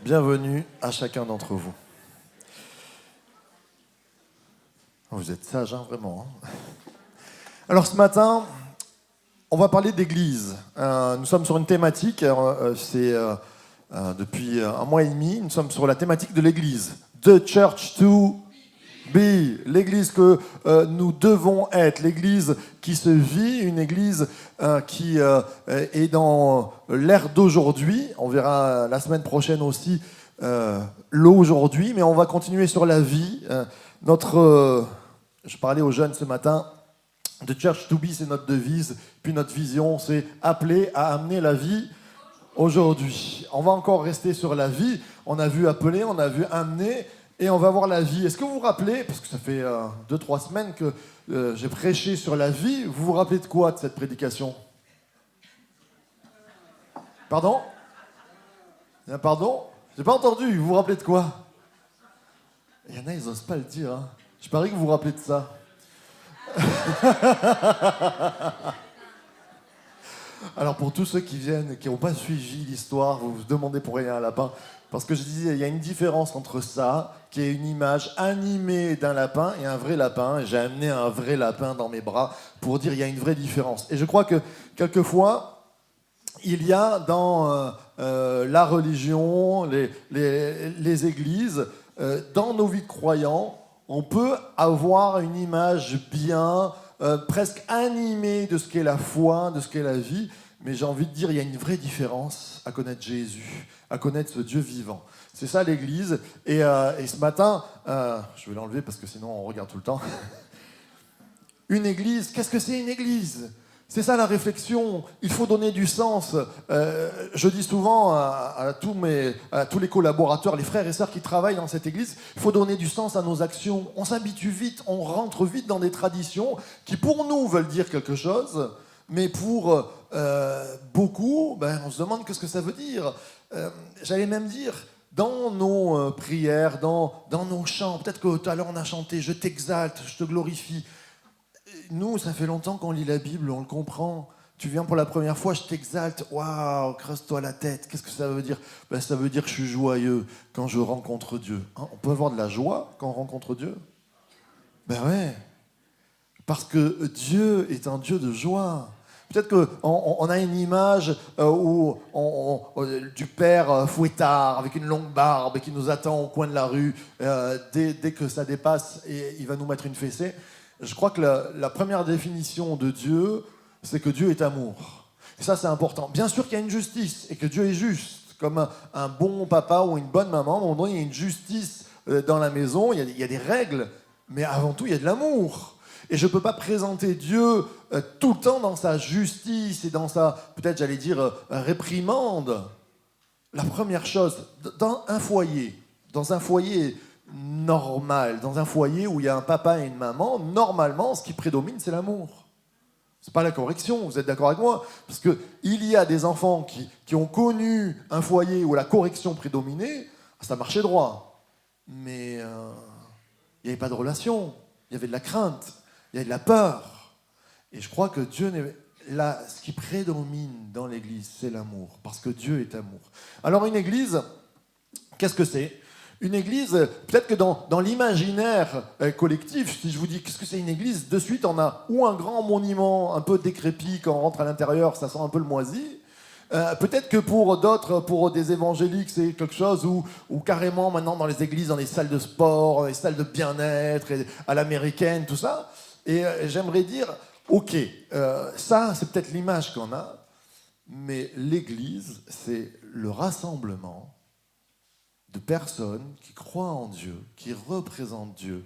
Bienvenue à chacun d'entre vous. Vous êtes sages, hein, vraiment. Hein. Alors ce matin, on va parler d'église. Nous sommes sur une thématique, depuis un mois et demi, nous sommes sur la thématique de l'église. The Church to be, l'église que nous devons être, l'église qui se vit, une église qui est dans l'ère d'aujourd'hui. On verra la semaine prochaine aussi l'aujourd'hui, mais on va continuer sur la vie. Je parlais aux jeunes ce matin, The Church to be, c'est notre devise, puis notre vision, c'est appeler à amener la vie aujourd'hui. On va encore rester sur la vie, on a vu appeler, on a vu amener, et on va voir la vie. Est-ce que vous vous rappelez, parce que ça fait 2-3 semaines que j'ai prêché sur la vie, vous vous rappelez de quoi de cette prédication? Pardon? Pardon? J'ai pas entendu, vous vous rappelez de quoi? Il y en a, ils n'osent pas le dire. Hein. Je parie que vous vous rappelez de ça. Alors pour tous ceux qui viennent, qui n'ont pas suivi l'histoire, vous vous demandez pour rien un lapin, parce que je disais, il y a une différence entre ça, qui est une image animée d'un lapin, et un vrai lapin. Et j'ai amené un vrai lapin dans mes bras pour dire il y a une vraie différence. Et je crois que quelquefois, il y a dans la religion, les églises, dans nos vies de croyants, on peut avoir une image bien, presque animée de ce qu'est la foi, de ce qu'est la vie, mais j'ai envie de dire, il y a une vraie différence à connaître Jésus, à connaître ce Dieu vivant. C'est ça l'Église. Et ce matin, je vais l'enlever parce que sinon on regarde tout le temps. Une Église, qu'est-ce que c'est une Église ? C'est ça la réflexion, il faut donner du sens. Je dis souvent à tous les collaborateurs, les frères et sœurs qui travaillent dans cette église, il faut donner du sens à nos actions. On s'habitue vite, on rentre vite dans des traditions qui pour nous veulent dire quelque chose, mais pour beaucoup, on se demande qu'est-ce que ça veut dire. J'allais même dire, dans nos prières, dans nos chants, peut-être que tout à l'heure on a chanté « Je t'exalte, je te glorifie ». Nous, ça fait longtemps qu'on lit la Bible, on le comprend. Tu viens pour la première fois, je t'exalte. Waouh, creuse-toi la tête. Qu'est-ce que ça veut dire ? Ça veut dire que je suis joyeux quand je rencontre Dieu. Hein, on peut avoir de la joie quand on rencontre Dieu ? Ouais. Parce que Dieu est un Dieu de joie. Peut-être qu'on a une image du père fouettard avec une longue barbe et qui nous attend au coin de la rue. Dès que ça dépasse, et il va nous mettre une fessée. Je crois que la première définition de Dieu, c'est que Dieu est amour. Et ça, c'est important. Bien sûr qu'il y a une justice et que Dieu est juste. Comme un bon papa ou une bonne maman, à un moment donné, il y a une justice dans la maison, il y a des règles, mais avant tout, il y a de l'amour. Et je ne peux pas présenter Dieu tout le temps dans sa justice et dans sa, peut-être j'allais dire, réprimande. La première chose, dans un foyer normal, dans un foyer où il y a un papa et une maman, normalement, ce qui prédomine, c'est l'amour. C'est pas la correction, vous êtes d'accord avec moi ? Parce qu'il y a des enfants qui ont connu un foyer où la correction prédominait, ça marchait droit. Mais il n'y avait pas de relation, il y avait de la crainte, il y avait de la peur. Et je crois que Dieu là, ce qui prédomine dans l'Église, c'est l'amour, parce que Dieu est amour. Alors une Église, qu'est-ce que c'est ? Une église, peut-être que dans l'imaginaire collectif, si je vous dis qu'est-ce que c'est une église, de suite on a ou un grand monument un peu décrépit, quand on rentre à l'intérieur, ça sent un peu le moisi. Peut-être que pour d'autres, pour des évangéliques, c'est quelque chose où carrément maintenant dans les églises, dans les salles de sport, dans les salles de bien-être, à l'américaine, tout ça. Et j'aimerais dire, ok, ça c'est peut-être l'image qu'on a, mais l'église, c'est le rassemblement de personnes qui croient en Dieu, qui représentent Dieu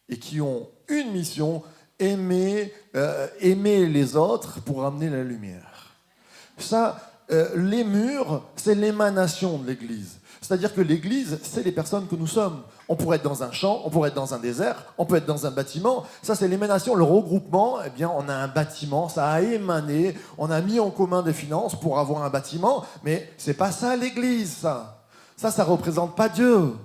et qui ont une mission, aimer les autres pour amener la lumière. Ça, les murs, c'est l'émanation de l'Église. C'est-à-dire que l'Église, c'est les personnes que nous sommes. On pourrait être dans un champ, on pourrait être dans un désert, on peut être dans un bâtiment. Ça, c'est l'émanation, le regroupement. Eh bien, on a un bâtiment, ça a émané, on a mis en commun des finances pour avoir un bâtiment, mais c'est pas ça l'Église, ça. Ça ne représente pas Dieu.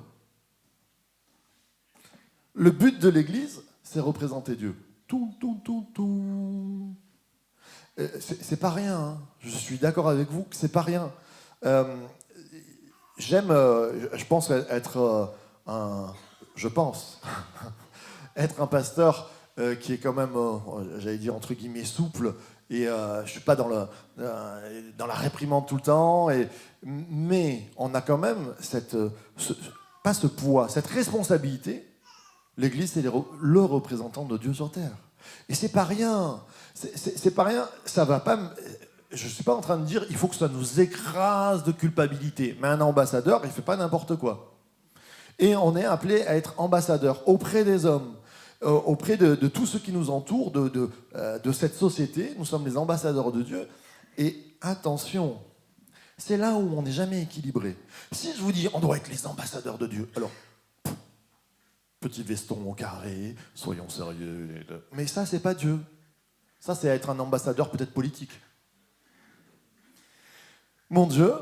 Le but de l'Église, c'est représenter Dieu. C'est pas rien. Hein. Je suis d'accord avec vous que c'est pas rien. j'aime, je pense être un... Je pense être un pasteur qui est quand même, j'allais dire entre guillemets, souple. Et je ne suis pas dans la réprimande tout le temps. Mais on a quand même pas ce poids, cette responsabilité. L'Église, c'est le représentant de Dieu sur terre. Et c'est pas rien. C'est pas rien. Ça va pas. Je suis pas en train de dire il faut que ça nous écrase de culpabilité. Mais un ambassadeur, il fait pas n'importe quoi. Et on est appelé à être ambassadeur auprès des hommes, auprès de tous ceux qui nous entourent, de cette société. Nous sommes les ambassadeurs de Dieu. Et attention, c'est là où on n'est jamais équilibré. Si je vous dis on doit être les ambassadeurs de Dieu, alors petit veston au carré, soyons sérieux. Mais ça, c'est pas Dieu. Ça, c'est être un ambassadeur peut-être politique. Mon Dieu,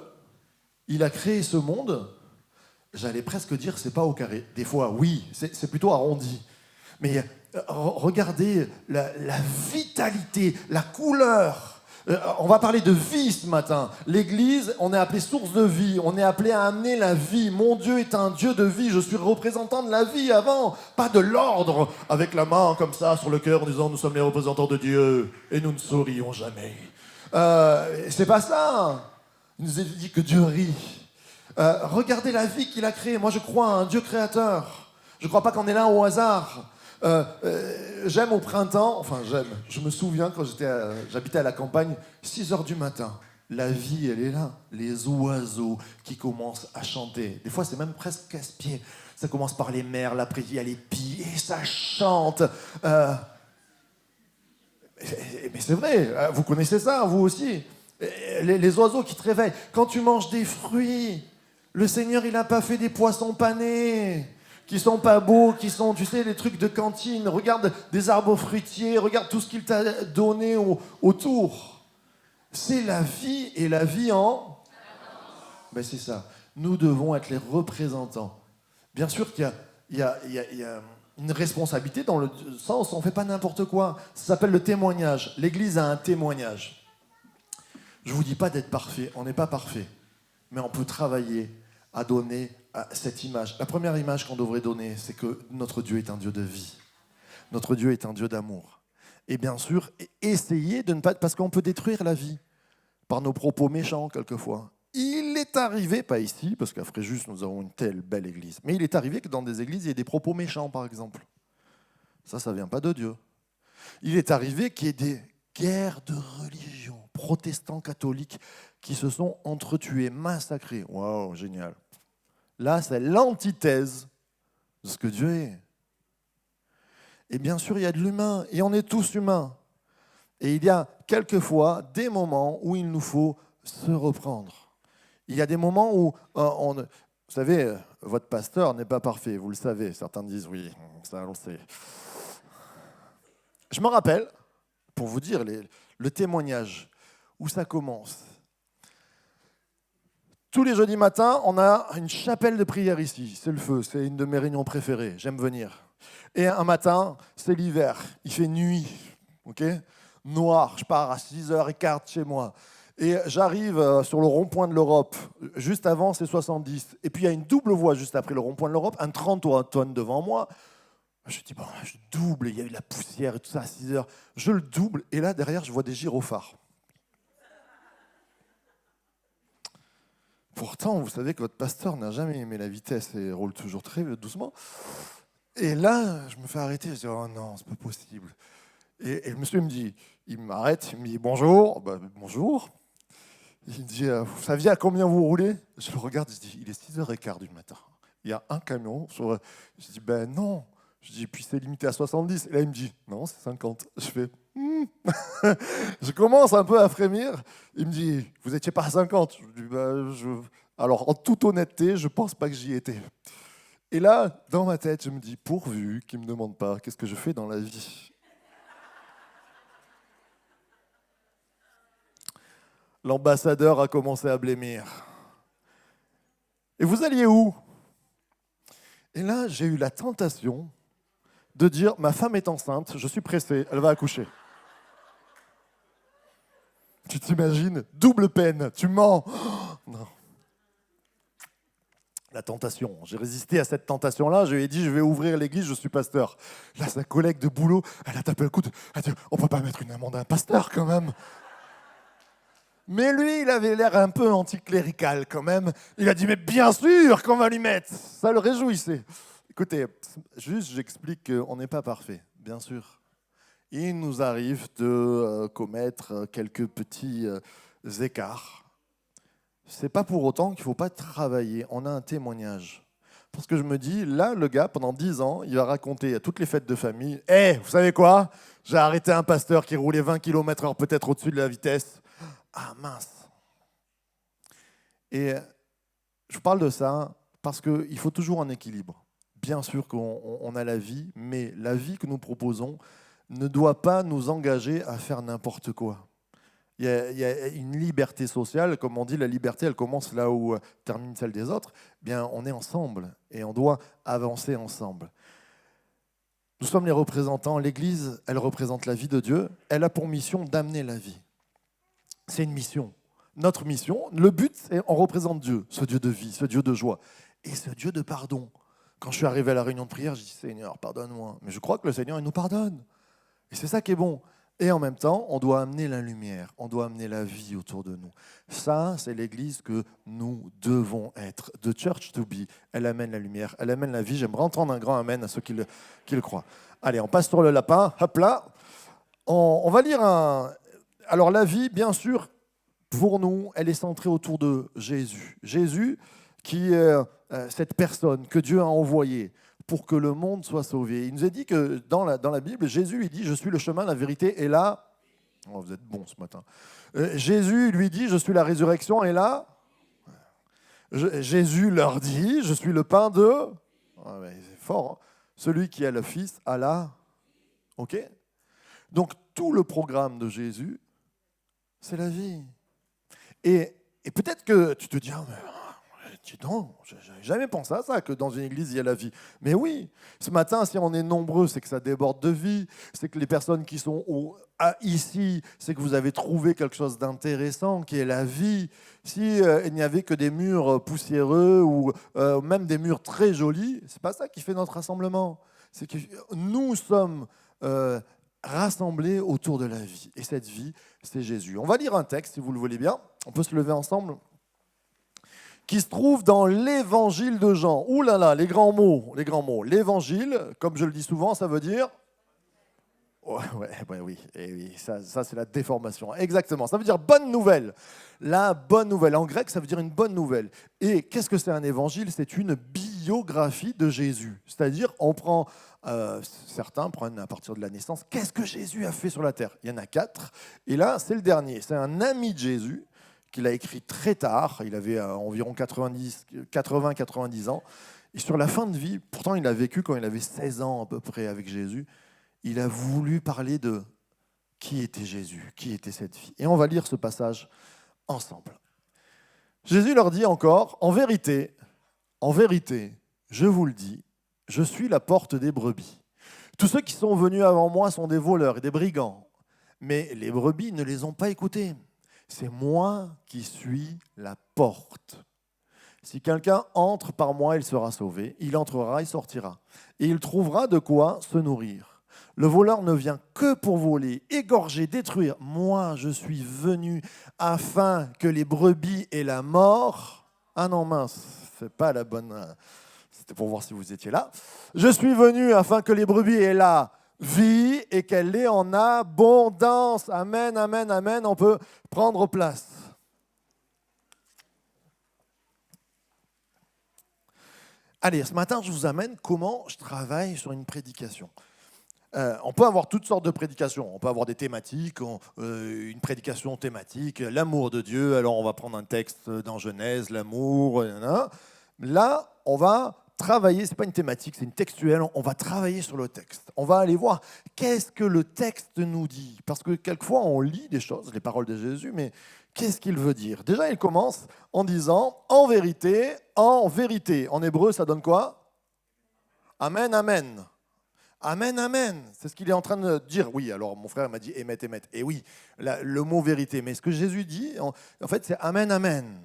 il a créé ce monde, j'allais presque dire, c'est pas au carré. Des fois, oui, c'est plutôt arrondi. Mais regardez la vitalité, la couleur. On va parler de vie ce matin. L'Église, on est appelé source de vie. On est appelé à amener la vie. Mon Dieu est un Dieu de vie. Je suis représentant de la vie avant, pas de l'ordre, avec la main comme ça sur le cœur en disant nous sommes les représentants de Dieu et nous ne sourions jamais. C'est pas ça. Il nous a dit que Dieu rit. Regardez la vie qu'il a créée. Moi, je crois à un Dieu créateur. Je ne crois pas qu'on est là au hasard. J'aime au printemps, je me souviens quand j'habitais à la campagne, 6h du matin, la vie elle est là, les oiseaux qui commencent à chanter, des fois c'est même presque casse-pied, ça commence par les merles, après il y a les pies, et ça chante. Mais c'est vrai, vous connaissez ça, vous aussi, les oiseaux qui te réveillent, quand tu manges des fruits, le Seigneur il n'a pas fait des poissons panés, qui sont pas beaux, qui sont, tu sais, les trucs de cantine. Regarde des arbres fruitiers, regarde tout ce qu'il t'a donné autour. C'est la vie, et la vie en... Ben c'est ça. Nous devons être les représentants. Bien sûr qu'il y a une responsabilité dans le sens où on ne fait pas n'importe quoi. Ça s'appelle le témoignage. L'Église a un témoignage. Je ne vous dis pas d'être parfait, on n'est pas parfait. Mais on peut travailler à donner cette image. La première image qu'on devrait donner, c'est que notre Dieu est un Dieu de vie. Notre Dieu est un Dieu d'amour. Et bien sûr, essayez de ne pas... Parce qu'on peut détruire la vie par nos propos méchants, quelquefois. Il est arrivé, pas ici, parce qu'à Fréjus, nous avons une telle belle église, mais il est arrivé que dans des églises, il y ait des propos méchants, par exemple. Ça ne vient pas de Dieu. Il est arrivé qu'il y ait des guerres de religion, protestants, catholiques, qui se sont entretués, massacrés. Waouh, génial. Là, c'est l'antithèse de ce que Dieu est. Et bien sûr, il y a de l'humain, et on est tous humains. Et il y a quelquefois des moments où il nous faut se reprendre. Il y a des moments où, vous savez, votre pasteur n'est pas parfait, vous le savez. Certains disent oui, ça on le sait. Je me rappelle, pour vous dire le témoignage, où ça commence. Tous les jeudis matins, on a une chapelle de prière ici. C'est le feu, c'est une de mes réunions préférées. J'aime venir. Et un matin, c'est l'hiver. Il fait nuit, ok ? Noir. Je pars à 6h15 chez moi. Et j'arrive sur le rond-point de l'Europe. Juste avant, c'est 70. Et puis, il y a une double voie juste après le rond-point de l'Europe. Un 30 tonnes devant moi. Je dis, bon, je double. Il y a eu la poussière et tout ça à 6h. Je le double. Et là, derrière, je vois des gyrophares. Pourtant, vous savez que votre pasteur n'a jamais aimé la vitesse et roule toujours très doucement. Et là, je me fais arrêter. Je dis, oh non, c'est pas possible. Et le monsieur me dit, il m'arrête, il me dit, bonjour. Ben, bonjour. Il me dit, vous saviez à combien vous roulez? Je le regarde, je dis, il est 6h15 du matin. Il y a un camion. Je dis, ben non. Je dis, puis c'est limité à 70. Et là, il me dit, non, c'est 50. Je fais, Je commence un peu à frémir. Il me dit, vous n'étiez pas à 50. Je dis, alors, en toute honnêteté, je ne pense pas que j'y étais. Et là, dans ma tête, je me dis, pourvu qu'il ne me demande pas qu'est-ce que je fais dans la vie. L'ambassadeur a commencé à blêmir. Et vous alliez où? Et là, j'ai eu la tentation de dire, ma femme est enceinte, je suis pressé, elle va accoucher. Tu t'imagines? Double peine, tu mens. Oh, non. La tentation. J'ai résisté à cette tentation-là. Je lui ai dit, je vais ouvrir l'église, je suis pasteur. Là, sa collègue de boulot, elle a tapé le coude. Elle a dit, on ne peut pas mettre une amende à un pasteur quand même. Mais lui, il avait l'air un peu anticlérical quand même. Il a dit, mais bien sûr qu'on va lui mettre. Ça le réjouissait. Écoutez, juste j'explique qu'on n'est pas parfait, bien sûr. Il nous arrive de commettre quelques petits écarts. C'est pas pour autant qu'il ne faut pas travailler. On a un témoignage. Parce que je me dis, là, le gars, pendant 10 ans, il va raconter à toutes les fêtes de famille, « Hé, vous savez quoi? J'ai arrêté un pasteur qui roulait 20 km/h peut-être au-dessus de la vitesse. » Ah mince. Et je parle de ça parce qu'il faut toujours un équilibre. Bien sûr qu'on a la vie, mais la vie que nous proposons ne doit pas nous engager à faire n'importe quoi. Il y a une liberté sociale, comme on dit, la liberté, elle commence là où termine celle des autres. Bien, on est ensemble et on doit avancer ensemble. Nous sommes les représentants. L'Église, elle représente la vie de Dieu. Elle a pour mission d'amener la vie. C'est une mission. Notre mission, le but, c'est on représente Dieu, ce Dieu de vie, ce Dieu de joie et ce Dieu de pardon. Quand je suis arrivé à la réunion de prière, je dis Seigneur, pardonne-moi. Mais je crois que le Seigneur, il nous pardonne. Et c'est ça qui est bon. Et en même temps, on doit amener la lumière, on doit amener la vie autour de nous. Ça, c'est l'Église que nous devons être. The church to be, elle amène la lumière, elle amène la vie. J'aimerais entendre un grand amen à ceux qui le croient. Allez, on passe sur le lapin. Hop là. On va lire un... Alors la vie, bien sûr, pour nous, elle est centrée autour de Jésus. Jésus qui est cette personne que Dieu a envoyée pour que le monde soit sauvé. Il nous a dit que dans la Bible, Jésus, il dit « Je suis le chemin, la vérité et la... » Oh, vous êtes bons ce matin. Jésus lui dit « Je suis la résurrection et la... » Jésus leur dit « Je suis le pain de... » Ah, c'est fort, hein. Celui qui a le Fils a la... OK? Donc, tout le programme de Jésus, c'est la vie. Et peut-être que tu te dis « Ah, mais... Dis donc, je n'avais jamais pensé à ça, que dans une église, il y a la vie. » Mais oui, ce matin, si on est nombreux, c'est que ça déborde de vie, c'est que les personnes qui sont ici, c'est que vous avez trouvé quelque chose d'intéressant, qui est la vie. Si il n'y avait que des murs poussiéreux ou même des murs très jolis, ce n'est pas ça qui fait notre rassemblement. C'est que nous sommes rassemblés autour de la vie. Et cette vie, c'est Jésus. On va lire un texte, si vous le voulez bien. On peut se lever ensemble, qui se trouve dans l'évangile de Jean. Ouh là là, les grands mots, les grands mots. L'évangile, comme je le dis souvent, ça veut dire... Oui, ça c'est la déformation. Exactement, ça veut dire bonne nouvelle. La bonne nouvelle, en grec, ça veut dire une bonne nouvelle. Et qu'est-ce que c'est un évangile? C'est une biographie de Jésus. C'est-à-dire, on prend, certains prennent à partir de la naissance, qu'est-ce que Jésus a fait sur la terre? Il y en a 4, et là, c'est le dernier. C'est un ami de Jésus, qu'il a écrit très tard, il avait environ 80-90 ans, et sur la fin de vie, pourtant il a vécu quand il avait 16 ans à peu près avec Jésus, il a voulu parler de qui était Jésus, qui était cette vie. Et on va lire ce passage ensemble. Jésus leur dit encore, en vérité, je vous le dis, je suis la porte des brebis. Tous ceux qui sont venus avant moi sont des voleurs et des brigands, mais les brebis ne les ont pas écoutés. C'est moi qui suis la porte. Si quelqu'un entre par moi, il sera sauvé. Il entrera, il sortira. Et il trouvera de quoi se nourrir. Le voleur ne vient que pour voler, égorger, détruire. Moi, je suis venu afin que les brebis aient la mort. Ah non, mince, c'est pas la bonne... C'était pour voir si vous étiez là. Je suis venu afin que les brebis aient la vie et qu'elle est en abondance. Amen, amen, amen. On peut prendre place. Allez, ce matin, je vous amène comment je travaille sur une prédication. On peut avoir toutes sortes de prédications. On peut avoir des thématiques, une prédication thématique, l'amour de Dieu. Alors, on va prendre un texte dans Genèse, l'amour. Là, on va travailler, ce n'est pas une thématique, c'est une textuelle, on va travailler sur le texte. On va aller voir qu'est-ce que le texte nous dit. Parce que quelquefois, on lit des choses, les paroles de Jésus, mais qu'est-ce qu'il veut dire? Déjà, il commence en disant « en vérité, en vérité ». En hébreu, ça donne quoi? Amen, amen. Amen, amen. C'est ce qu'il est en train de dire. Oui, alors mon frère m'a dit « émet, émet ». Et oui, le mot « vérité ». Mais ce que Jésus dit, en fait, c'est « amen, amen ».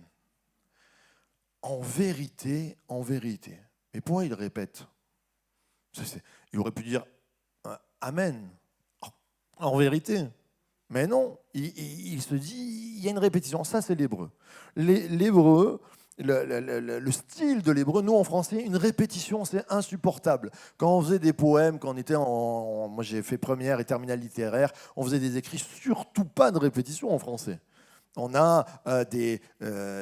en vérité, en vérité. Mais pourquoi il répète? Il aurait pu dire Amen, en vérité. Mais non, il se dit, il y a une répétition. Ça, c'est l'hébreu. L'hébreu, le style de l'hébreu, nous en français, une répétition, c'est insupportable. Quand on faisait des poèmes, quand on était moi j'ai fait première et terminale littéraire, on faisait des écrits, surtout pas de répétition en français. On a des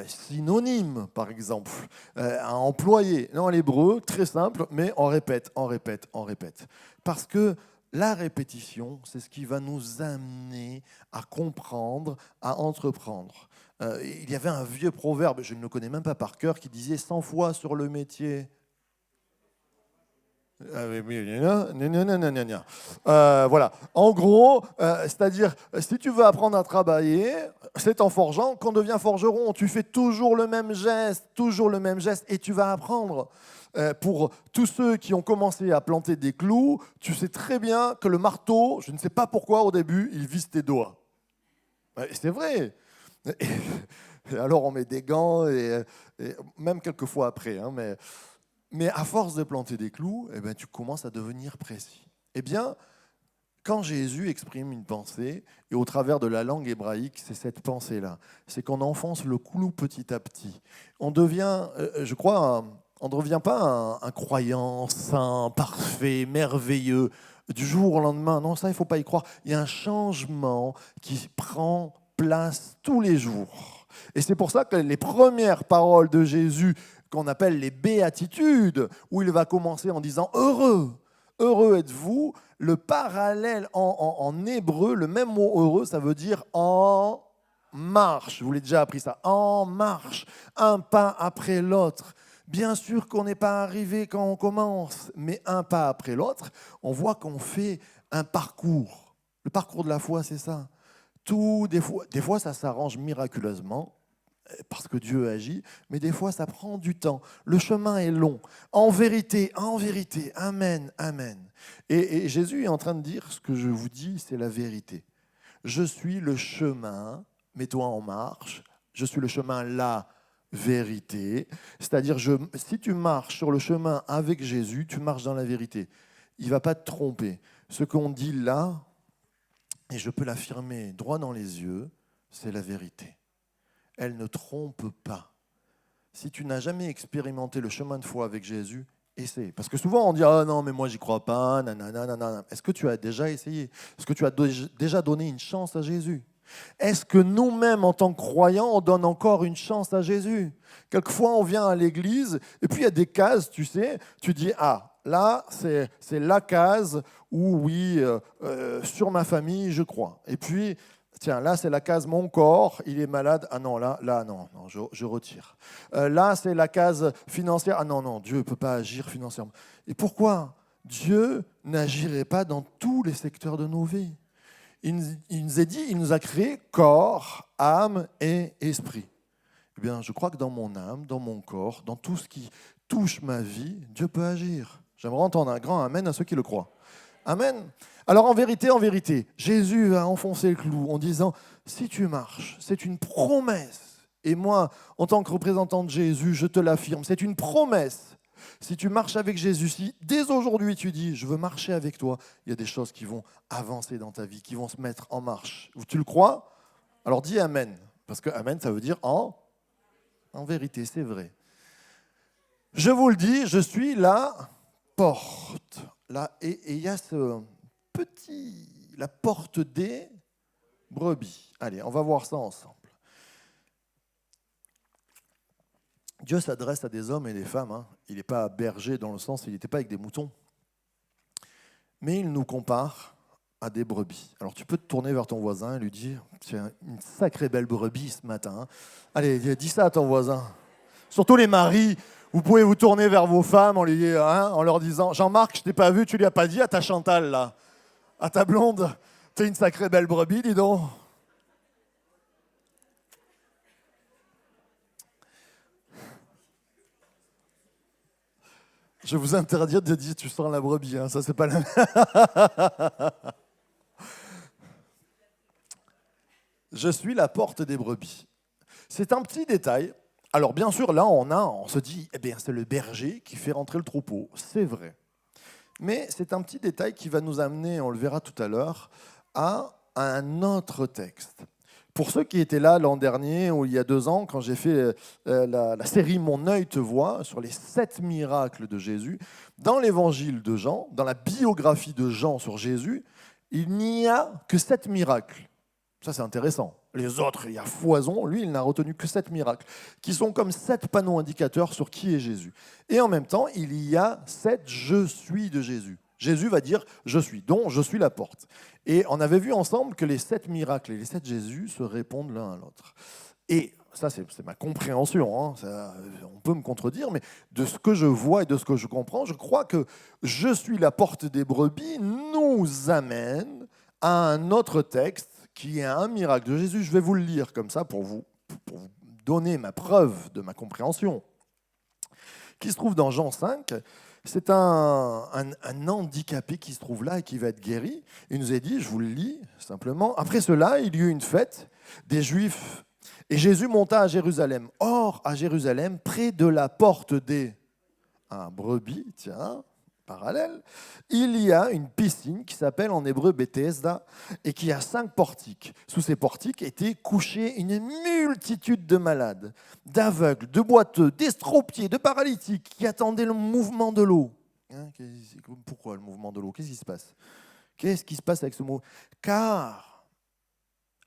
synonymes, par exemple, à employer. Non, l'hébreu, très simple, mais on répète, on répète, on répète. Parce que la répétition, c'est ce qui va nous amener à comprendre, à entreprendre. Il y avait un vieux proverbe, je ne le connais même pas par cœur, qui disait 100 fois sur le métier. Voilà. En gros, c'est-à-dire, si tu veux apprendre à travailler, c'est en forgeant qu'on devient forgeron. Tu fais toujours le même geste, et tu vas apprendre. Pour tous ceux qui ont commencé à planter des clous, tu sais très bien que le marteau, je ne sais pas pourquoi au début, il vise tes doigts. C'est vrai. Et alors on met des gants, et même quelques fois après, hein, mais à force de planter des clous, eh ben, tu commences à devenir précis. Eh bien, quand Jésus exprime une pensée, et au travers de la langue hébraïque, c'est cette pensée-là, c'est qu'on enfonce le clou petit à petit. On devient, je crois, on ne devient pas un croyant saint, parfait, merveilleux, du jour au lendemain. Non, ça, il ne faut pas y croire. Il y a un changement qui prend place tous les jours. Et c'est pour ça que les premières paroles de Jésus, qu'on appelle les béatitudes, où il va commencer en disant « Heureux, heureux êtes-vous », le parallèle en hébreu, le même mot « heureux », ça veut dire « en marche ». Je vous l'ai déjà appris ça, « en marche », un pas après l'autre. Bien sûr qu'on n'est pas arrivé quand on commence, mais un pas après l'autre, on voit qu'on fait un parcours. Le parcours de la foi, c'est ça. Des fois, ça s'arrange miraculeusement, parce que Dieu agit, mais des fois ça prend du temps. Le chemin est long. En vérité, amen, amen. Et Jésus est en train de dire, ce que je vous dis, c'est la vérité. Je suis le chemin, mets-toi en marche, je suis le chemin, la vérité. C'est-à-dire, si tu marches sur le chemin avec Jésus, tu marches dans la vérité. Il ne va pas te tromper. Ce qu'on dit là, et je peux l'affirmer droit dans les yeux, c'est la vérité. Elle ne trompe pas. Si tu n'as jamais expérimenté le chemin de foi avec Jésus, essaie. Parce que souvent on dit « Ah non, mais moi j'y crois pas, nanana, nanana. » Est-ce que tu as déjà essayé? Est-ce que tu as déjà donné une chance à Jésus? Est-ce que nous-mêmes, en tant que croyants, on donne encore une chance à Jésus? Quelquefois, on vient à l'église, et puis il y a des cases, tu sais, tu dis « Ah, là, c'est la case où, oui, sur ma famille, je crois. » Et puis, tiens, là, c'est la case mon corps, il est malade. Ah non, là non, je retire. Là, c'est la case financière. Ah non, non, Dieu ne peut pas agir financièrement. Et pourquoi Dieu n'agirait pas dans tous les secteurs de nos vies? Il nous a dit, il nous a créé corps, âme et esprit. Eh bien, je crois que dans mon âme, dans mon corps, dans tout ce qui touche ma vie, Dieu peut agir. J'aimerais entendre un grand amen à ceux qui le croient. Amen. Alors en vérité, Jésus a enfoncé le clou en disant, si tu marches, c'est une promesse. Et moi, en tant que représentant de Jésus, je te l'affirme, c'est une promesse. Si tu marches avec Jésus, si dès aujourd'hui tu dis, je veux marcher avec toi, il y a des choses qui vont avancer dans ta vie, qui vont se mettre en marche. Tu le crois? Alors dis Amen. Parce que Amen, ça veut dire en vérité, c'est vrai. Je vous le dis, je suis la porte. Là, et il y a la porte des brebis. Allez, on va voir ça ensemble. Dieu s'adresse à des hommes et des femmes. Hein. Il n'est pas berger dans le sens, il n'était pas avec des moutons. Mais il nous compare à des brebis. Alors tu peux te tourner vers ton voisin et lui dire, c'est une sacrée belle brebis ce matin. Hein. Allez, dis ça à ton voisin. Surtout les maris, vous pouvez vous tourner vers vos femmes en leur disant, Jean-Marc, je t'ai pas vu, tu lui as pas dit à ta Chantal, là, à ta blonde, t'es une sacrée belle brebis, dis donc. Je vais vous interdire de dire tu sens la brebis, hein. Ça c'est pas la même. Je suis la porte des brebis. C'est un petit détail. Alors bien sûr, là, on se dit, eh bien, c'est le berger qui fait rentrer le troupeau. C'est vrai. Mais c'est un petit détail qui va nous amener, on le verra tout à l'heure, à un autre texte. Pour ceux qui étaient là l'an dernier ou il y a 2 ans, quand j'ai fait la série Mon œil te voit sur les 7 miracles de Jésus, dans l'évangile de Jean, dans la biographie de Jean sur Jésus, il n'y a que 7 miracles. Ça, c'est intéressant. Les autres, il y a foison. Lui, il n'a retenu que 7 miracles, qui sont comme 7 panneaux indicateurs sur qui est Jésus. Et en même temps, il y a 7 je suis de Jésus. Jésus va dire je suis, dont je suis la porte. Et on avait vu ensemble que les 7 miracles et les 7 Jésus se répondent l'un à l'autre. Et ça, c'est ma compréhension. Hein. Ça, on peut me contredire, mais de ce que je vois et de ce que je comprends, je crois que je suis la porte des brebis nous amène à un autre texte qui est un miracle de Jésus. Je vais vous le lire comme ça pour vous donner ma preuve de ma compréhension. Qui se trouve dans Jean 5. C'est un handicapé qui se trouve là et qui va être guéri. Il nous est dit, je vous le lis simplement, après cela, il y eut une fête des Juifs et Jésus monta à Jérusalem. Or, à Jérusalem, près de la porte des brebis, tiens, parallèle, il y a une piscine qui s'appelle en hébreu Bethesda et qui a 5 portiques. Sous ces portiques étaient couchés une multitude de malades, d'aveugles, de boiteux, d'estropiés, de paralytiques qui attendaient le mouvement de l'eau. Hein, pourquoi le mouvement de l'eau? Qu'est-ce qui se passe? Qu'est-ce qui se passe avec ce mot? Car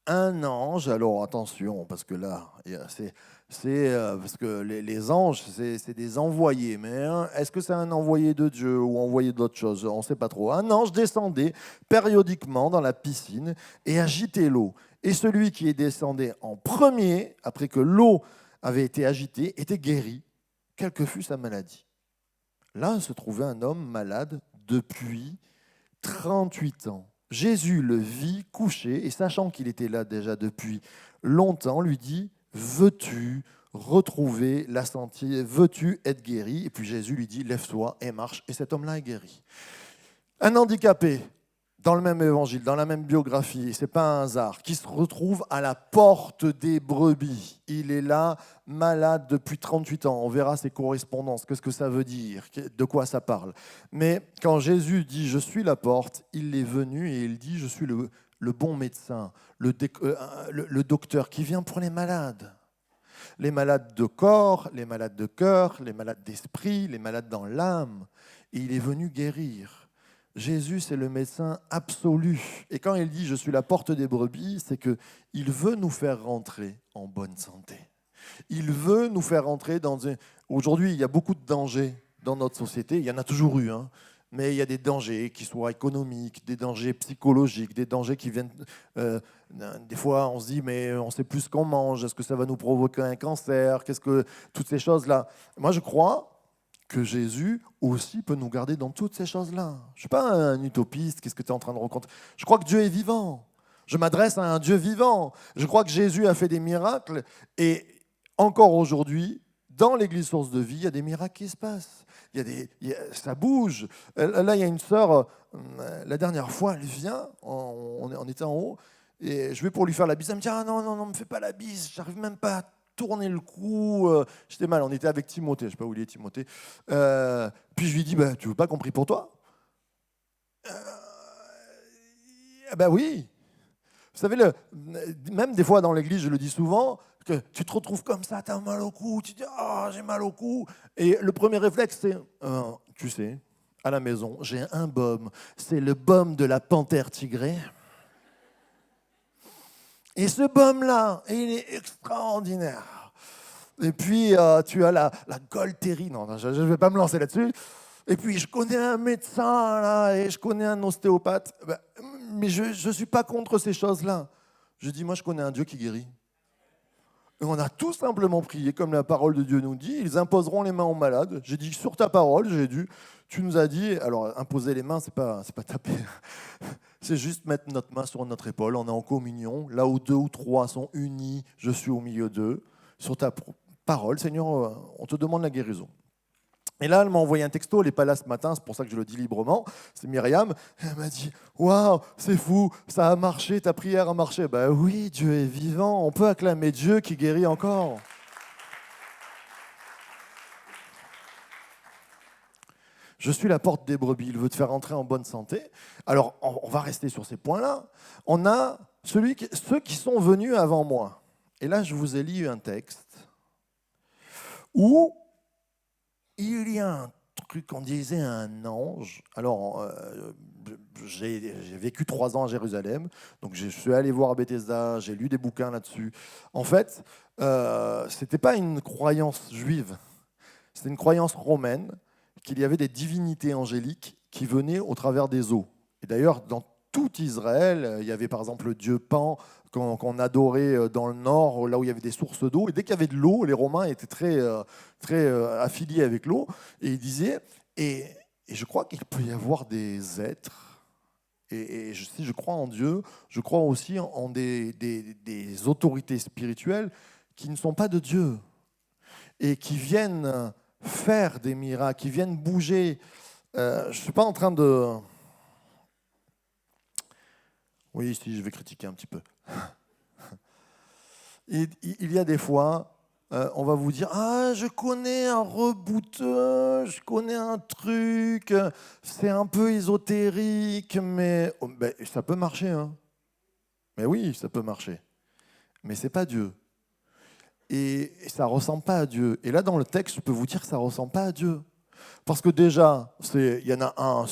un ange, alors attention, parce que là, parce que les anges, c'est des envoyés, mais hein, est-ce que c'est un envoyé de Dieu ou envoyé d'autre chose? On ne sait pas trop. Un ange descendait périodiquement dans la piscine et agitait l'eau. Et celui qui descendait en premier, après que l'eau avait été agitée, était guéri, quelle que fût sa maladie. Là se trouvait un homme malade depuis 38 ans. Jésus le vit couché et sachant qu'il était là déjà depuis longtemps, lui dit « Veux-tu retrouver la santé? Veux-tu être guéri ?» Et puis Jésus lui dit « Lève-toi et marche. » Et cet homme-là est guéri. Un handicapé, dans le même évangile, dans la même biographie, ce n'est pas un hasard, qui se retrouve à la porte des brebis. Il est là, malade depuis 38 ans. On verra ses correspondances, qu'est-ce que ça veut dire, de quoi ça parle. Mais quand Jésus dit « je suis la porte », il est venu et il dit « je suis le bon médecin, le docteur qui vient pour les malades ». Les malades de corps, les malades de cœur, les malades d'esprit, les malades dans l'âme. Et il est venu guérir. Jésus, c'est le médecin absolu. Et quand il dit « je suis la porte des brebis », c'est qu'il veut nous faire rentrer en bonne santé. Il veut nous faire rentrer dans un... Aujourd'hui, il y a beaucoup de dangers dans notre société. Il y en a toujours eu, hein. Mais il y a des dangers qui soient économiques, des dangers psychologiques, des dangers qui viennent... des fois, on se dit « mais on ne sait plus ce qu'on mange. Est-ce que ça va nous provoquer un cancer? Qu'est-ce que... » Toutes ces choses-là. Moi, je crois que Jésus aussi peut nous garder dans toutes ces choses-là. Je ne suis pas un utopiste, qu'est-ce que tu es en train de rencontrer? Je crois que Dieu est vivant. Je m'adresse à un Dieu vivant. Je crois que Jésus a fait des miracles et encore aujourd'hui, dans l'Église Source de Vie, il y a des miracles qui se passent. Ça bouge. Là, il y a une sœur, la dernière fois, elle vient, on était en haut, et je vais pour lui faire la bise. Elle me dit « ah non, ne me fais pas la bise, j'arrive même pas à tourner le cou, j'étais mal, on était avec Timothée, je ne sais pas où il est Timothée. Puis je lui dis, tu veux pas qu'on prie pour toi? Oui. Vous savez, même des fois dans l'église, je le dis souvent, que tu te retrouves comme ça, tu as mal au cou, tu dis, j'ai mal au cou. Et le premier réflexe, c'est, tu sais, à la maison, j'ai un baume, c'est le baume de la panthère tigrée. Et ce baume-là, il est extraordinaire. Et puis, tu as la Golterie. Non, je ne vais pas me lancer là-dessus. Et puis, je connais un médecin, là, et je connais un ostéopathe. Mais je ne suis pas contre ces choses-là. Je dis, moi, je connais un Dieu qui guérit. Et on a tout simplement prié, comme la parole de Dieu nous dit. Ils imposeront les mains aux malades. J'ai dit, sur ta parole, tu nous as dit, alors imposer les mains, c'est pas taper. C'est juste mettre notre main sur notre épaule. On est en communion. Là où 2 ou 3 sont unis, je suis au milieu d'eux. Sur ta parole, Seigneur, on te demande la guérison. Et là, elle m'a envoyé un texto, elle n'est pas là ce matin, c'est pour ça que je le dis librement. C'est Myriam. Elle m'a dit « Waouh, c'est fou, ça a marché, ta prière a marché. » Oui, Dieu est vivant, on peut acclamer Dieu qui guérit encore. Je suis la porte des brebis. Il veut te faire entrer en bonne santé. Alors, on va rester sur ces points-là. On a ceux qui sont venus avant moi. Et là, je vous ai lu un texte où il y a un truc, on disait un ange. Alors, j'ai vécu 3 ans à Jérusalem, donc je suis allé voir à Bethesda, j'ai lu des bouquins là-dessus. En fait, ce n'était pas une croyance juive, c'était une croyance romaine qu'il y avait des divinités angéliques qui venaient au travers des eaux. Et d'ailleurs, dans tout Israël, il y avait par exemple le dieu Pan qu'on adorait dans le nord, là où il y avait des sources d'eau. Et dès qu'il y avait de l'eau, les Romains étaient très affiliés avec l'eau. Et ils disaient, et je crois qu'il peut y avoir des êtres, si je crois en Dieu, je crois aussi en des autorités spirituelles qui ne sont pas de Dieu et qui viennent faire des miracles, qui viennent bouger. Je ne suis pas en train de... Oui, si, je vais critiquer un petit peu. Il y a des fois, on va vous dire « Ah, je connais un rebouteux, je connais un truc, c'est un peu ésotérique, mais oh, ben, ça peut marcher. Hein. Mais oui, ça peut marcher. Mais ce n'est pas Dieu. Et ça ne ressemble pas à Dieu. Et là, dans le texte, je peux vous dire que ça ne ressemble pas à Dieu. Parce que déjà, il y en a un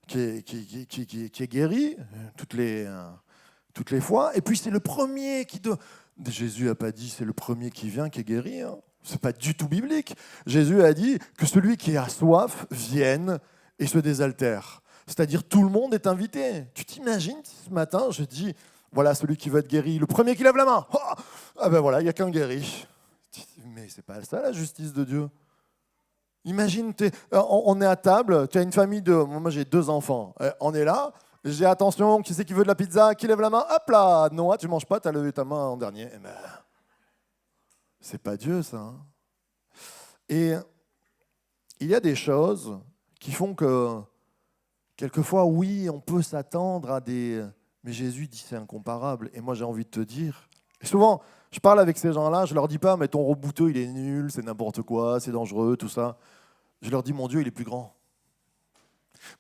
qui est guéri toutes les fois. Et puis c'est le premier qui... Jésus n'a pas dit c'est le premier qui vient qui est guéri. Hein. Ce n'est pas du tout biblique. Jésus a dit que celui qui a soif vienne et se désaltère. C'est-à-dire tout le monde est invité. Tu t'imagines, ce matin, je dis, voilà celui qui veut être guéri, le premier qui lève la main. Oh, ah ben voilà, il n'y a qu'un guéri. Mais c'est pas ça la justice de Dieu. Imagine, on est à table, tu as une famille de... Moi, j'ai 2 enfants. On est là, j'ai attention, qui c'est qui veut de la pizza, qui lève la main, hop là, Noah, tu manges pas, tu as levé ta main en dernier. Eh ben, c'est pas Dieu, ça. Hein. Et il y a des choses qui font que, quelquefois, oui, on peut s'attendre à des... Mais Jésus dit c'est incomparable. Et moi, j'ai envie de te dire... Et souvent, je parle avec ces gens-là, je leur dis pas, mais ton rebouteux, il est nul, c'est n'importe quoi, c'est dangereux, tout ça. Je leur dis, mon Dieu, il est plus grand.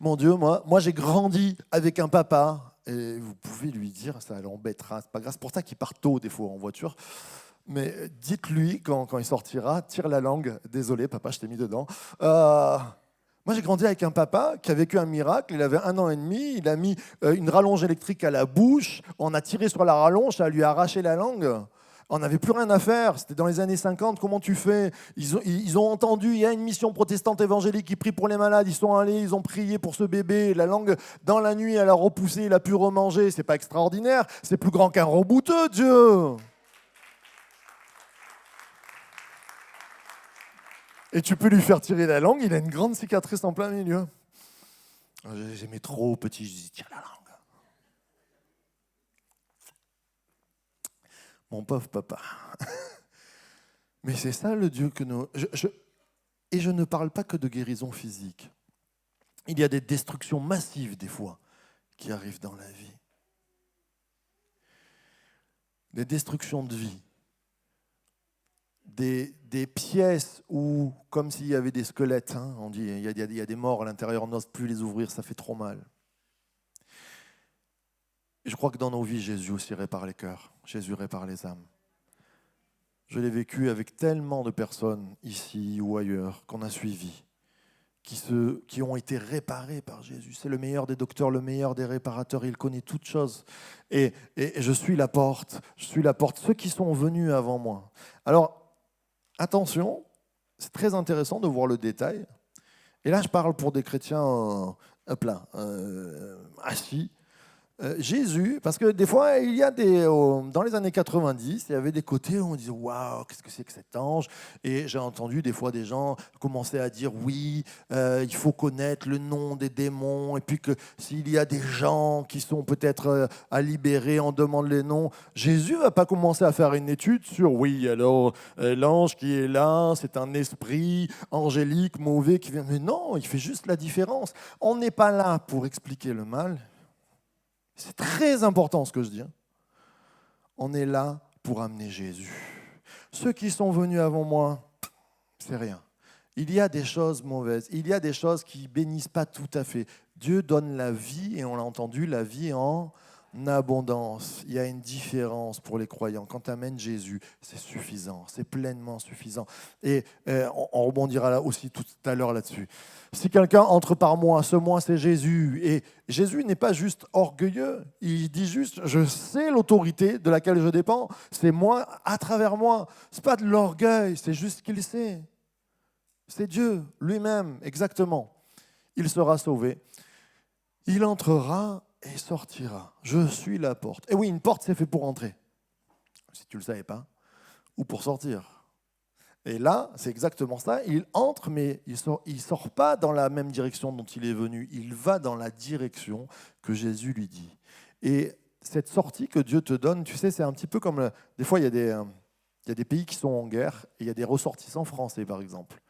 Mon Dieu, moi j'ai grandi avec un papa, et vous pouvez lui dire, ça l'embêtera, c'est pas grave, c'est pour ça qu'il part tôt des fois en voiture, mais dites-lui, quand il sortira, tire la langue, désolé papa, je t'ai mis dedans. Moi j'ai grandi avec un papa qui a vécu un miracle, il avait 1 an et demi, il a mis une rallonge électrique à la bouche, on a tiré sur la rallonge, ça lui a arraché la langue. On n'avait plus rien à faire, c'était dans les années 50, comment tu fais ? Ils ont entendu, il y a une mission protestante évangélique qui prie pour les malades, ils sont allés, ils ont prié pour ce bébé, la langue dans la nuit, elle a repoussé, il a pu remanger, c'est pas extraordinaire, c'est plus grand qu'un rebouteux, Dieu. Et tu peux lui faire tirer la langue, il a une grande cicatrice en plein milieu. J'aimais trop petit, je dis tire la langue. Mon pauvre papa. Mais c'est ça le Dieu que nous... Et je ne parle pas que de guérison physique. Il y a des destructions massives des fois qui arrivent dans la vie. Des destructions de vie. Des pièces où, comme s'il y avait des squelettes, hein, on dit il y a des morts à l'intérieur, on n'ose plus les ouvrir, ça fait trop mal. Et je crois que dans nos vies, Jésus aussi répare les cœurs, Jésus répare les âmes. Je l'ai vécu avec tellement de personnes, ici ou ailleurs, qu'on a suivies, qui ont été réparées par Jésus. C'est le meilleur des docteurs, le meilleur des réparateurs, il connaît toutes choses. Et je suis la porte, ceux qui sont venus avant moi. Alors, attention, c'est très intéressant de voir le détail. Et là, je parle pour des chrétiens assis. Jésus, parce que des fois, il y a dans les années 90, il y avait des côtés où on disait waouh, qu'est-ce que c'est que cet ange? Et j'ai entendu des fois des gens commencer à dire oui, il faut connaître le nom des démons, et puis que s'il y a des gens qui sont peut-être à libérer, on demande les noms. Jésus va pas commencer à faire une étude sur oui, alors l'ange qui est là, c'est un esprit angélique, mauvais qui vient. Mais non, il fait juste la différence. On n'est pas là pour expliquer le mal. C'est très important ce que je dis. On est là pour amener Jésus. Ceux qui sont venus avant moi, c'est rien. Il y a des choses mauvaises, il y a des choses qui bénissent pas tout à fait. Dieu donne la vie, et on l'a entendu, la vie en abondance. Il y a une différence pour les croyants. Quand tu amènes Jésus, c'est suffisant, c'est pleinement suffisant. Et on rebondira là aussi tout à l'heure là-dessus. Si quelqu'un entre par moi, ce moi c'est Jésus. Et Jésus n'est pas juste orgueilleux, il dit juste, je sais l'autorité de laquelle je dépends, c'est moi à travers moi. Ce n'est pas de l'orgueil, c'est juste qu'il sait. C'est Dieu lui-même, exactement. Il sera sauvé. Il entrera et sortira. Je suis la porte. Et oui, une porte, c'est fait pour entrer, si tu ne le savais pas, ou pour sortir. Et là, c'est exactement ça. Il entre, mais il sort pas dans la même direction dont il est venu. Il va dans la direction que Jésus lui dit. Et cette sortie que Dieu te donne, tu sais, c'est un petit peu comme... Des fois, il y a des pays qui sont en guerre, et il y a des ressortissants français, par exemple.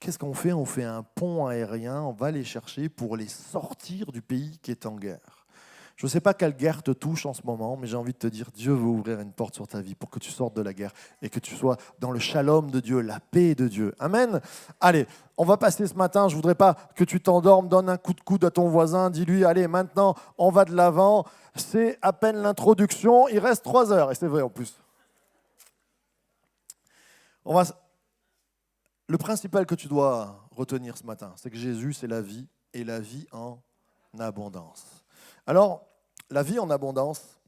Qu'est-ce qu'on fait? On fait un pont aérien, on va les chercher pour les sortir du pays qui est en guerre. Je ne sais pas quelle guerre te touche en ce moment, mais j'ai envie de te dire, Dieu veut ouvrir une porte sur ta vie pour que tu sortes de la guerre et que tu sois dans le shalom de Dieu, la paix de Dieu. Amen. Allez, on va passer ce matin, je ne voudrais pas que tu t'endormes, donne un coup de coude à ton voisin, dis-lui, allez, maintenant, on va de l'avant. C'est à peine l'introduction, il reste 3 heures, et c'est vrai en plus. Le principal que tu dois retenir ce matin, c'est que Jésus, c'est la vie, et la vie en abondance. Alors, la vie en abondance,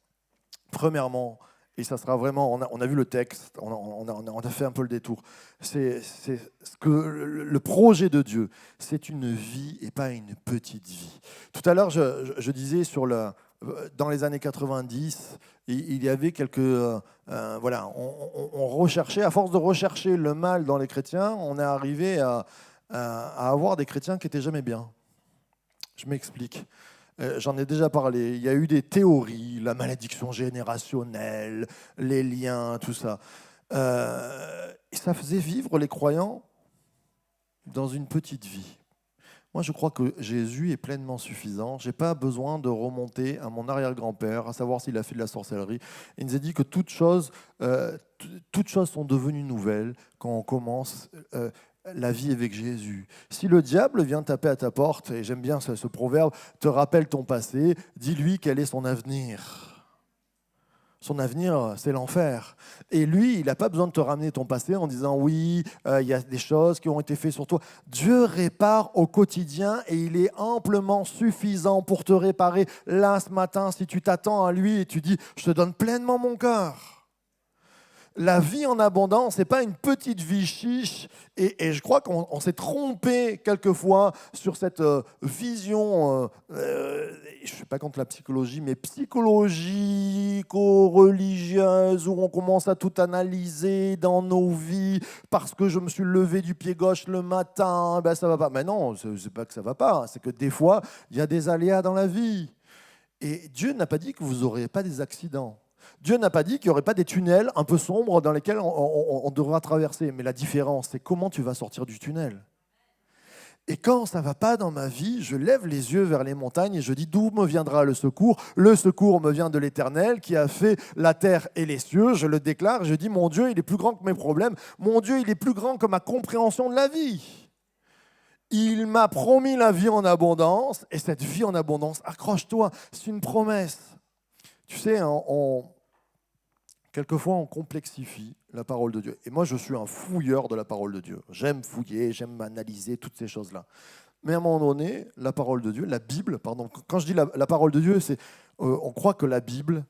premièrement, et ça sera vraiment, on a vu le texte, on a fait un peu le détour, c'est ce que le projet de Dieu, c'est une vie et pas une petite vie. Tout à l'heure, je disais dans les années 90, il y avait voilà, on recherchait, à force de rechercher le mal dans les chrétiens, on est arrivé à avoir des chrétiens qui n'étaient jamais bien. Je m'explique. J'en ai déjà parlé. Il y a eu des théories, la malédiction générationnelle, les liens, tout ça. Et ça faisait vivre les croyants dans une petite vie. Moi, je crois que Jésus est pleinement suffisant. Je n'ai pas besoin de remonter à mon arrière-grand-père, à savoir s'il a fait de la sorcellerie. Il nous a dit que toutes choses sont devenues nouvelles quand on commence la vie avec Jésus. Si le diable vient taper à ta porte, et j'aime bien ce proverbe, te rappelle ton passé, dis-lui quel est son avenir. Son avenir, c'est l'enfer. Et lui, il n'a pas besoin de te ramener ton passé en disant oui, il y a des choses qui ont été faites sur toi. Dieu répare au quotidien et il est amplement suffisant pour te réparer là ce matin si tu t'attends à lui et tu dis je te donne pleinement mon cœur. La vie en abondance, ce n'est pas une petite vie chiche. Et je crois qu'on s'est trompé quelquefois sur cette vision, je ne suis pas contre la psychologie, mais psychologico-religieuse, où on commence à tout analyser dans nos vies, parce que je me suis levé du pied gauche le matin, ben ça ne va pas. Mais non, ce n'est pas que ça ne va pas, c'est que des fois, il y a des aléas dans la vie. Et Dieu n'a pas dit que vous n'aurez pas des accidents. Dieu n'a pas dit qu'il n'y aurait pas des tunnels un peu sombres dans lesquels on devra traverser. Mais la différence, c'est comment tu vas sortir du tunnel. Et quand ça ne va pas dans ma vie, je lève les yeux vers les montagnes et je dis d'où me viendra le secours? Le secours me vient de l'Éternel qui a fait la terre et les cieux. Je le déclare, je dis mon Dieu, il est plus grand que mes problèmes. Mon Dieu, il est plus grand que ma compréhension de la vie. Il m'a promis la vie en abondance et cette vie en abondance, accroche-toi, c'est une promesse. Tu sais, quelquefois, on complexifie la parole de Dieu. Et moi, je suis un fouilleur de la parole de Dieu. J'aime fouiller, j'aime analyser toutes ces choses-là. Mais à un moment donné, la parole de Dieu, la Bible, pardon, quand je dis la parole de Dieu, c'est, on croit que la Bible,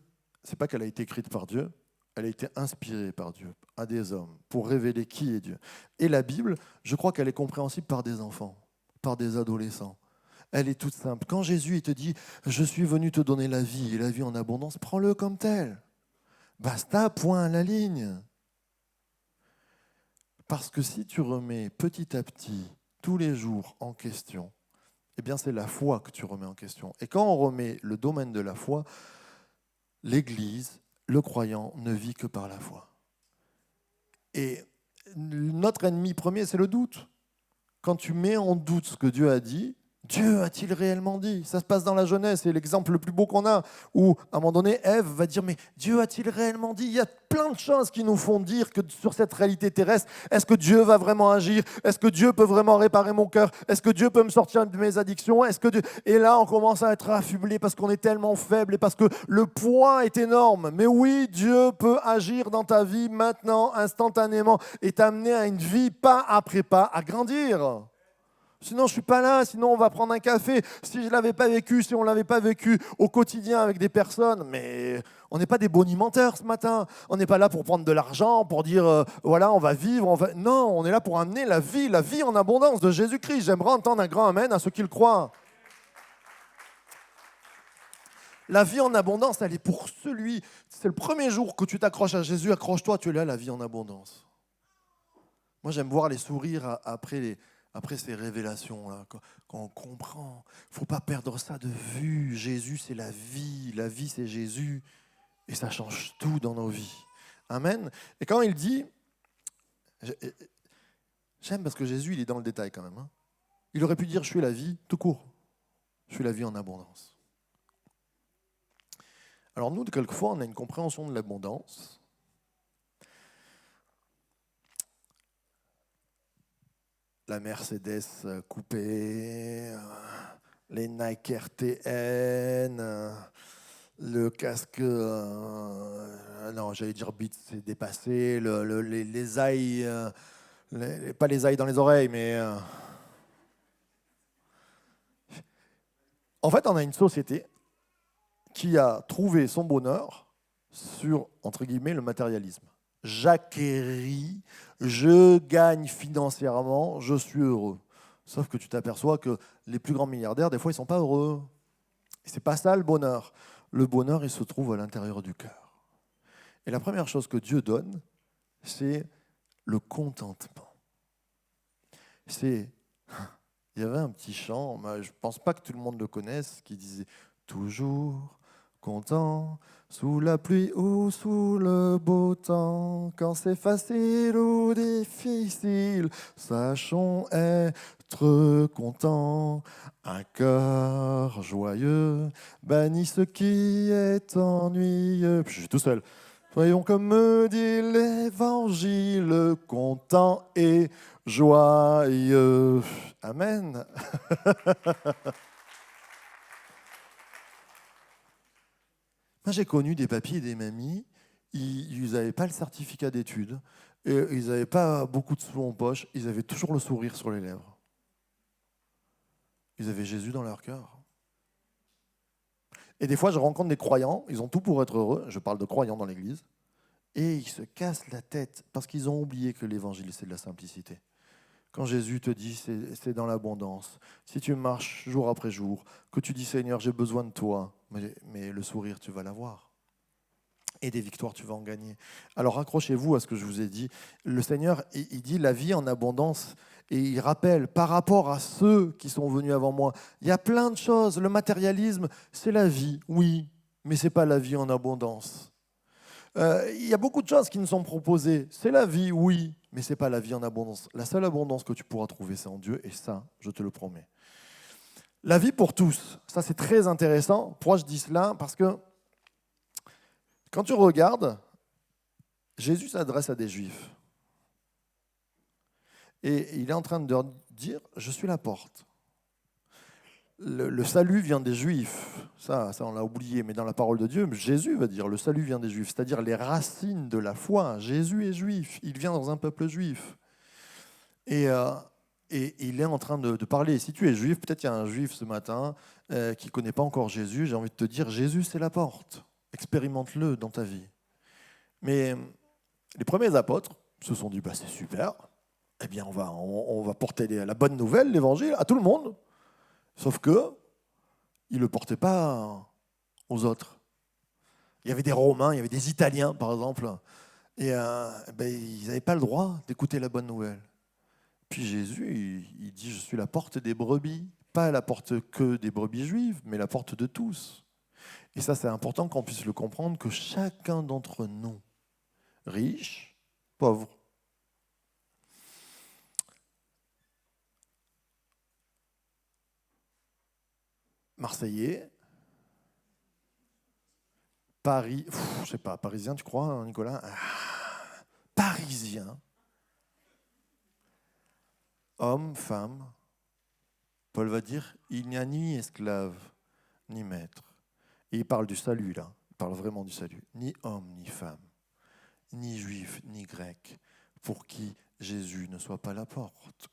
c'est pas qu'elle a été écrite par Dieu, elle a été inspirée par Dieu, à des hommes, pour révéler qui est Dieu. Et la Bible, je crois qu'elle est compréhensible par des enfants, par des adolescents. Elle est toute simple. Quand Jésus il te dit « Je suis venu te donner la vie et la vie en abondance », prends-le comme tel. Basta, point à la ligne. Parce que si tu remets petit à petit, tous les jours en question, eh bien c'est la foi que tu remets en question. Et quand on remet le domaine de la foi, l'Église, le croyant, ne vit que par la foi. Et notre ennemi premier, c'est le doute. Quand tu mets en doute ce que Dieu a dit, Dieu a-t-il réellement dit? Ça se passe dans la Genèse, c'est l'exemple le plus beau qu'on a, où à un moment donné, Ève va dire, mais Dieu a-t-il réellement dit? Il y a plein de choses qui nous font dire que sur cette réalité terrestre, est-ce que Dieu va vraiment agir? Est-ce que Dieu peut vraiment réparer mon cœur? Est-ce que Dieu peut me sortir de mes addictions? Et là, on commence à être affublé parce qu'on est tellement faible et parce que le poids est énorme. Mais oui, Dieu peut agir dans ta vie maintenant, instantanément, et t'amener à une vie pas après pas à grandir. Sinon, je ne suis pas là, sinon on va prendre un café. Si je ne l'avais pas vécu, si on ne l'avait pas vécu au quotidien avec des personnes, mais on n'est pas des bonimenteurs ce matin. On n'est pas là pour prendre de l'argent, pour dire, voilà, on va vivre. Non, on est là pour amener la vie en abondance de Jésus-Christ. J'aimerais entendre un grand amen à ceux qui le croient. La vie en abondance, elle est pour celui. C'est le premier jour que tu t'accroches à Jésus, accroche-toi, tu es là, la vie en abondance. Moi, j'aime voir les sourires après ces révélations-là, quand on comprend. Il ne faut pas perdre ça de vue. Jésus, c'est la vie, c'est Jésus, et ça change tout dans nos vies. Amen. Et quand il dit, j'aime parce que Jésus, il est dans le détail quand même. Hein. Il aurait pu dire, je suis la vie, tout court. Je suis la vie en abondance. Alors nous, quelquefois, on a une compréhension de l'abondance. La Mercedes coupée, les Nike RTN, le casque, non, j'allais dire Beats, c'est dépassé, les ailes, pas les ailes dans les oreilles, mais... En fait, on a une société qui a trouvé son bonheur sur, entre guillemets, le matérialisme. J'acquéris, je gagne financièrement, je suis heureux. Sauf que tu t'aperçois que les plus grands milliardaires, des fois, ils ne sont pas heureux. Ce n'est pas ça le bonheur. Le bonheur, il se trouve à l'intérieur du cœur. Et la première chose que Dieu donne, c'est le contentement. Il y avait un petit chant, je ne pense pas que tout le monde le connaisse, qui disait « Toujours content, sous la pluie ou sous le beau temps, quand c'est facile ou difficile, sachons être contents. Un cœur joyeux bannit ce qui est ennuyeux. » Je suis tout seul. Soyons comme me dit l'Évangile, content et joyeux. Amen. Moi, j'ai connu des papis et des mamies, ils n'avaient pas le certificat d'études, et ils n'avaient pas beaucoup de sous en poche, ils avaient toujours le sourire sur les lèvres. Ils avaient Jésus dans leur cœur. Et des fois, je rencontre des croyants, ils ont tout pour être heureux, je parle de croyants dans l'église, et ils se cassent la tête parce qu'ils ont oublié que l'évangile, c'est de la simplicité. Quand Jésus te dit, c'est dans l'abondance. Si tu marches jour après jour, que tu dis, Seigneur, j'ai besoin de toi, mais le sourire, tu vas l'avoir. Et des victoires, tu vas en gagner. Alors accrochez-vous à ce que je vous ai dit. Le Seigneur, il dit la vie en abondance. Et il rappelle, par rapport à ceux qui sont venus avant moi, il y a plein de choses. Le matérialisme, c'est la vie, oui, mais ce n'est pas la vie en abondance. Il y a beaucoup de choses qui nous sont proposées. C'est la vie, oui, mais ce n'est pas la vie en abondance. La seule abondance que tu pourras trouver, c'est en Dieu, et ça, je te le promets. La vie pour tous, ça c'est très intéressant. Pourquoi je dis cela? Parce que quand tu regardes, Jésus s'adresse à des Juifs. Et il est en train de leur dire, je suis la porte. Le salut vient des Juifs. Ça on l'a oublié, mais dans la parole de Dieu, Jésus va dire, le salut vient des Juifs, c'est-à-dire les racines de la foi. Jésus est juif, il vient dans un peuple juif. Et il est en train de parler. Et si tu es juif, peut-être il y a un juif ce matin qui ne connaît pas encore Jésus, j'ai envie de te dire, Jésus c'est la porte. Expérimente-le dans ta vie. Mais les premiers apôtres se sont dit, bah, c'est super, eh bien on va porter la bonne nouvelle, l'évangile, à tout le monde. Sauf que ils ne le portaient pas aux autres. Il y avait des Romains, il y avait des Italiens, par exemple, et ils n'avaient pas le droit d'écouter la bonne nouvelle. Puis Jésus, il dit, je suis la porte des brebis. Pas la porte que des brebis juives, mais la porte de tous. Et ça, c'est important qu'on puisse le comprendre, que chacun d'entre nous, riche, pauvre, Marseillais, Paris, je sais pas, parisien, tu crois, hein, Nicolas? Parisien, homme, femme. Paul va dire, il n'y a ni esclave, ni maître. Et il parle du salut, là. Il parle vraiment du salut. Ni homme, ni femme, ni juif, ni grec, pour qui Jésus ne soit pas la porte.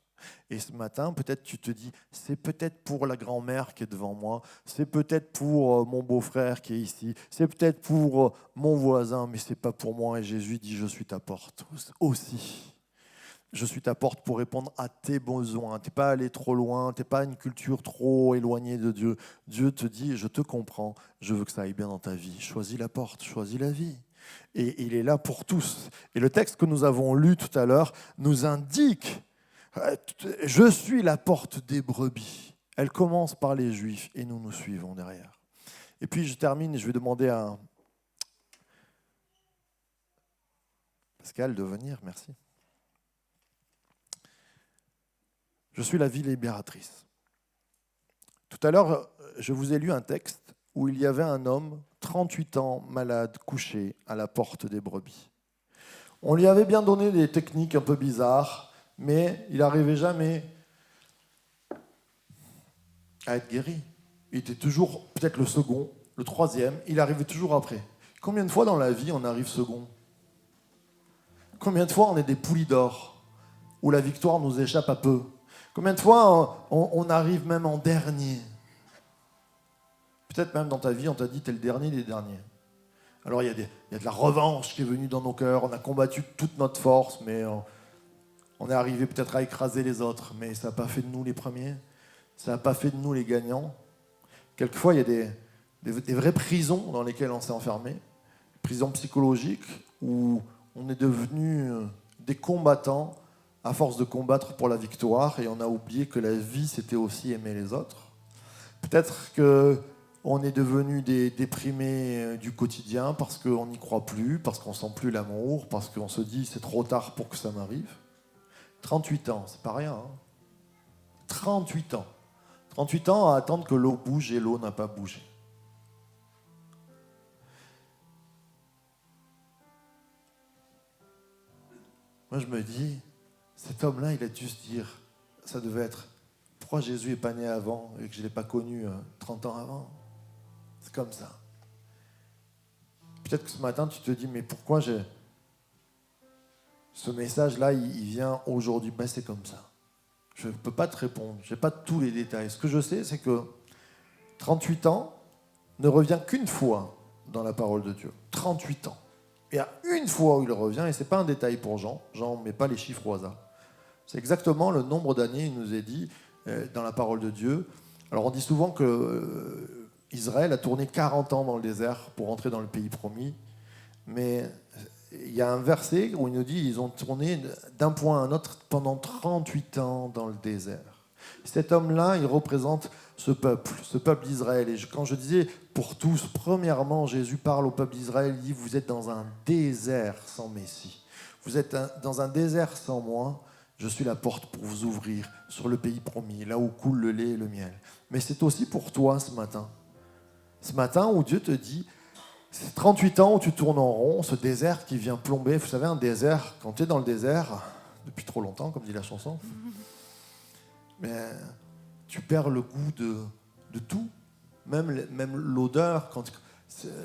Et ce matin, peut-être tu te dis, c'est peut-être pour la grand-mère qui est devant moi, c'est peut-être pour mon beau-frère qui est ici, c'est peut-être pour mon voisin, mais ce n'est pas pour moi. Et Jésus dit, je suis ta porte aussi. Je suis ta porte pour répondre à tes besoins. Tu n'es pas allé trop loin, tu n'es pas une culture trop éloignée de Dieu. Dieu te dit, je te comprends, je veux que ça aille bien dans ta vie. Choisis la porte, choisis la vie. Et il est là pour tous. Et le texte que nous avons lu tout à l'heure nous indique, je suis la porte des brebis. Elle commence par les Juifs et nous suivons derrière. Et puis je termine et je vais demander à Pascal de venir, merci. Je suis la vie libératrice. Tout à l'heure, je vous ai lu un texte où il y avait un homme, 38 ans, malade, couché à la porte des brebis. On lui avait bien donné des techniques un peu bizarres, mais il n'arrivait jamais à être guéri. Il était toujours peut-être le second, le troisième, il arrivait toujours après. Combien de fois dans la vie on arrive second? Combien de fois on est des poulies d'or, où la victoire nous échappe à peu? Combien de fois on arrive même en dernier? Peut-être même dans ta vie, on t'a dit t'es le dernier des derniers. Alors il y a de la revanche qui est venue dans nos cœurs, on a combattu toute notre force, mais on est arrivé peut-être à écraser les autres, mais ça n'a pas fait de nous les premiers, ça n'a pas fait de nous les gagnants. Quelquefois, il y a des vraies prisons dans lesquelles on s'est enfermé, prisons psychologiques, où on est devenu des combattants à force de combattre pour la victoire, et on a oublié que la vie, c'était aussi aimer les autres. Peut-être qu'on est devenu des déprimés du quotidien parce qu'on n'y croit plus, parce qu'on ne sent plus l'amour, parce qu'on se dit c'est trop tard pour que ça m'arrive. 38 ans, c'est pas rien. Hein. 38 ans. 38 ans à attendre que l'eau bouge et l'eau n'a pas bougé. Moi, je me dis, cet homme-là, il a dû se dire, ça devait être, pourquoi Jésus n'est pas né avant et que je ne l'ai pas connu 30 ans avant? C'est comme ça. Peut-être que ce matin, tu te dis, mais pourquoi ce message-là, il vient aujourd'hui? Ben, c'est comme ça. Je ne peux pas te répondre, je n'ai pas tous les détails. Ce que je sais, c'est que 38 ans ne revient qu'une fois dans la parole de Dieu. 38 ans. Et il y a une fois où il revient, et ce n'est pas un détail pour Jean ne met pas les chiffres au hasard. C'est exactement le nombre d'années, il nous est dit, dans la parole de Dieu. Alors on dit souvent que Israël a tourné 40 ans dans le désert pour entrer dans le pays promis, mais il y a un verset où il nous dit qu'ils ont tourné d'un point à un autre pendant 38 ans dans le désert. Cet homme-là, il représente ce peuple d'Israël. Et quand je disais pour tous, premièrement, Jésus parle au peuple d'Israël, il dit, vous êtes dans un désert sans Messie. Vous êtes dans un désert sans moi. Je suis la porte pour vous ouvrir sur le pays promis, là où coule le lait et le miel. Mais c'est aussi pour toi ce matin. Ce matin où Dieu te dit, c'est 38 ans où tu tournes en rond, ce désert qui vient plomber. Vous savez, un désert, quand tu es dans le désert, depuis trop longtemps, comme dit la chanson, mais tu perds le goût de tout, même l'odeur.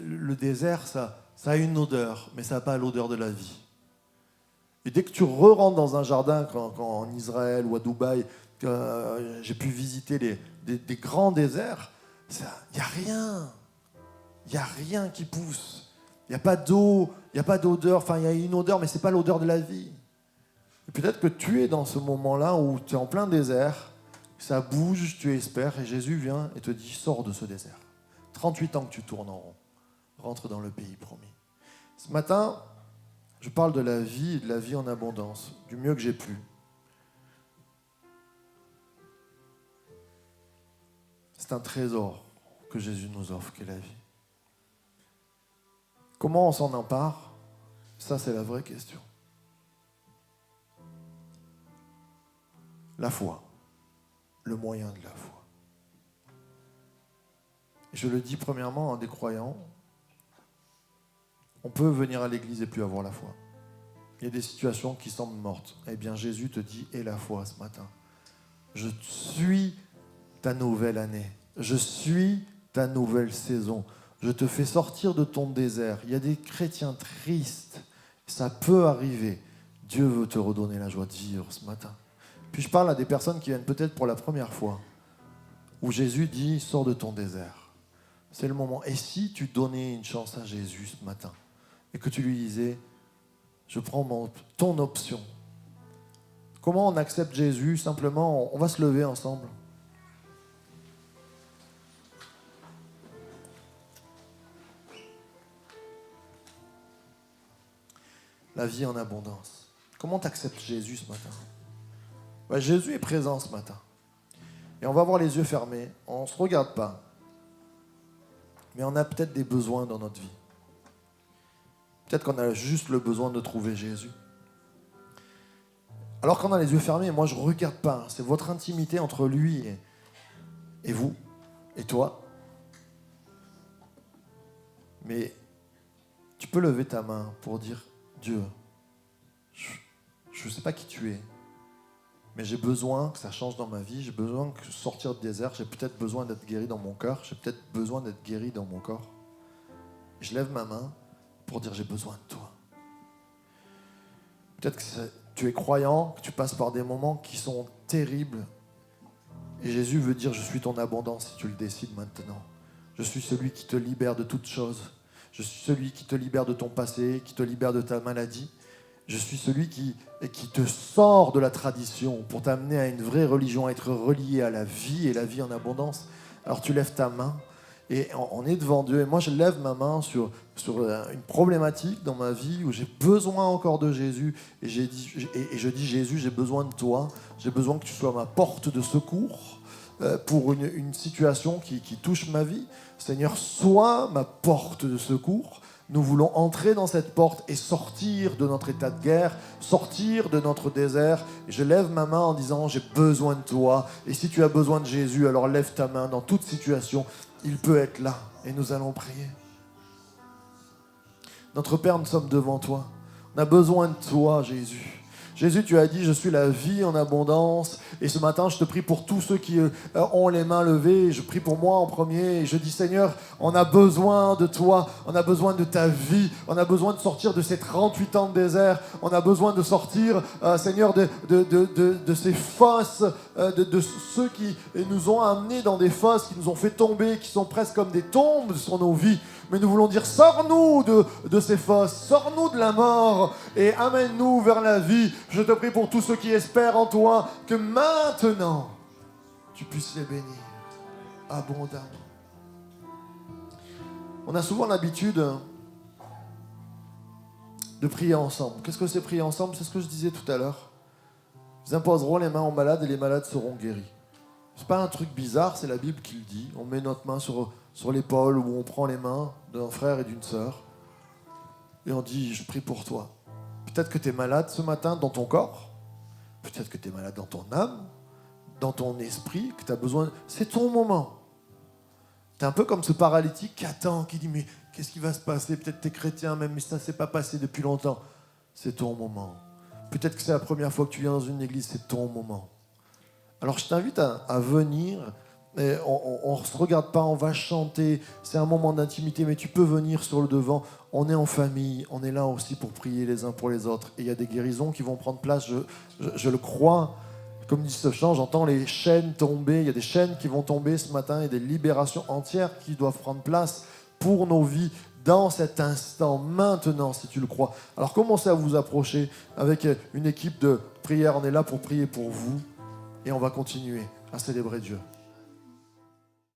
Le désert, ça a une odeur, mais ça n'a pas l'odeur de la vie. Et dès que tu rentres dans un jardin, quand en Israël ou à Dubaï, j'ai pu visiter des grands déserts, il n'y a rien. Il n'y a rien qui pousse. Il n'y a pas d'eau, il n'y a pas d'odeur. Enfin, il y a une odeur, mais ce n'est pas l'odeur de la vie. Et peut-être que tu es dans ce moment-là où tu es en plein désert, ça bouge, tu espères, et Jésus vient et te dit, sors de ce désert. 38 ans que tu tournes en rond. Rentre dans le pays promis. Ce matin, je parle de la vie et de la vie en abondance, du mieux que j'ai pu. C'est un trésor que Jésus nous offre, qu'est la vie. Comment on s'en empare? Ça, c'est la vraie question. La foi, le moyen de la foi. Je le dis premièrement à des croyants, on peut venir à l'église et plus avoir la foi. Il y a des situations qui semblent mortes. Eh bien, Jésus te dit, aie la foi ce matin. Je suis ta nouvelle année. Je suis ta nouvelle saison. Je te fais sortir de ton désert. Il y a des chrétiens tristes. Ça peut arriver. Dieu veut te redonner la joie de vivre ce matin. Puis je parle à des personnes qui viennent peut-être pour la première fois, où Jésus dit, sors de ton désert. C'est le moment. Et si tu donnais une chance à Jésus ce matin, et que tu lui disais, je prends ton option. Comment on accepte Jésus? Simplement, on va se lever ensemble. La vie en abondance. Comment tu acceptes Jésus ce matin? Jésus est présent ce matin. Et on va avoir les yeux fermés. On ne se regarde pas. Mais on a peut-être des besoins dans notre vie. Peut-être qu'on a juste le besoin de trouver Jésus. Alors qu'on a les yeux fermés, moi je ne regarde pas. C'est votre intimité entre lui et vous, et toi. Mais tu peux lever ta main pour dire, Dieu, je ne sais pas qui tu es, mais j'ai besoin que ça change dans ma vie, j'ai besoin de sortir du désert, j'ai peut-être besoin d'être guéri dans mon cœur, j'ai peut-être besoin d'être guéri dans mon corps. Je lève ma main pour dire j'ai besoin de toi. Peut-être que tu es croyant, que tu passes par des moments qui sont terribles. Et Jésus veut dire je suis ton abondance si tu le décides maintenant. Je suis celui qui te libère de toutes choses. Je suis celui qui te libère de ton passé, qui te libère de ta maladie. Je suis celui qui te sort de la tradition pour t'amener à une vraie religion, à être relié à la vie et la vie en abondance. Alors tu lèves ta main et on est devant Dieu. Et moi je lève ma main sur une problématique dans ma vie où j'ai besoin encore de Jésus. Et je dis Jésus, j'ai besoin de toi. J'ai besoin que tu sois ma porte de secours pour une situation qui touche ma vie. Seigneur, sois ma porte de secours. Nous voulons entrer dans cette porte et sortir de notre état de guerre, sortir de notre désert. Et je lève ma main en disant, j'ai besoin de toi. Et si tu as besoin de Jésus, alors lève ta main dans toute situation. Il peut être là. Et nous allons prier. Notre Père, nous sommes devant toi. On a besoin de toi, Jésus. Jésus, tu as dit, je suis la vie en abondance. Et ce matin, je te prie pour tous ceux qui ont les mains levées. Je prie pour moi en premier. Et je dis, Seigneur, on a besoin de toi. On a besoin de ta vie. On a besoin de sortir de ces 38 ans de désert. On a besoin de sortir, Seigneur, de ces fosses, de ceux qui nous ont amenés dans des fosses, qui nous ont fait tomber, qui sont presque comme des tombes sur nos vies. Mais nous voulons dire, sors-nous de ces fosses, sors-nous de la mort et amène-nous vers la vie. Je te prie pour tous ceux qui espèrent en toi, que maintenant, tu puisses les bénir abondamment. On a souvent l'habitude de prier ensemble. Qu'est-ce que c'est prier ensemble? C'est ce que je disais tout à l'heure. Nous imposerons les mains aux malades et les malades seront guéris. C'est pas un truc bizarre, c'est la Bible qui le dit. On met notre main sur l'épaule ou on prend les mains d'un frère et d'une sœur et on dit, je prie pour toi. Peut-être que tu es malade ce matin dans ton corps, peut-être que tu es malade dans ton âme, dans ton esprit, que tu as besoin... C'est ton moment. Tu es un peu comme ce paralytique qui attend, qui dit, mais qu'est-ce qui va se passer? Peut-être que tu es chrétien même, mais ça ne s'est pas passé depuis longtemps. C'est ton moment. Peut-être que c'est la première fois que tu viens dans une église, c'est ton moment. Alors je t'invite à venir. Et on ne se regarde pas, on va chanter, c'est un moment d'intimité, mais tu peux venir sur le devant. On est en famille, on est là aussi pour prier les uns pour les autres. Et il y a des guérisons qui vont prendre place, je le crois. Comme dit ce chant, j'entends les chaînes tomber, il y a des chaînes qui vont tomber ce matin, et des libérations entières qui doivent prendre place pour nos vies dans cet instant, maintenant, si tu le crois. Alors commencez à vous approcher avec une équipe de prière, on est là pour prier pour vous, et on va continuer à célébrer Dieu.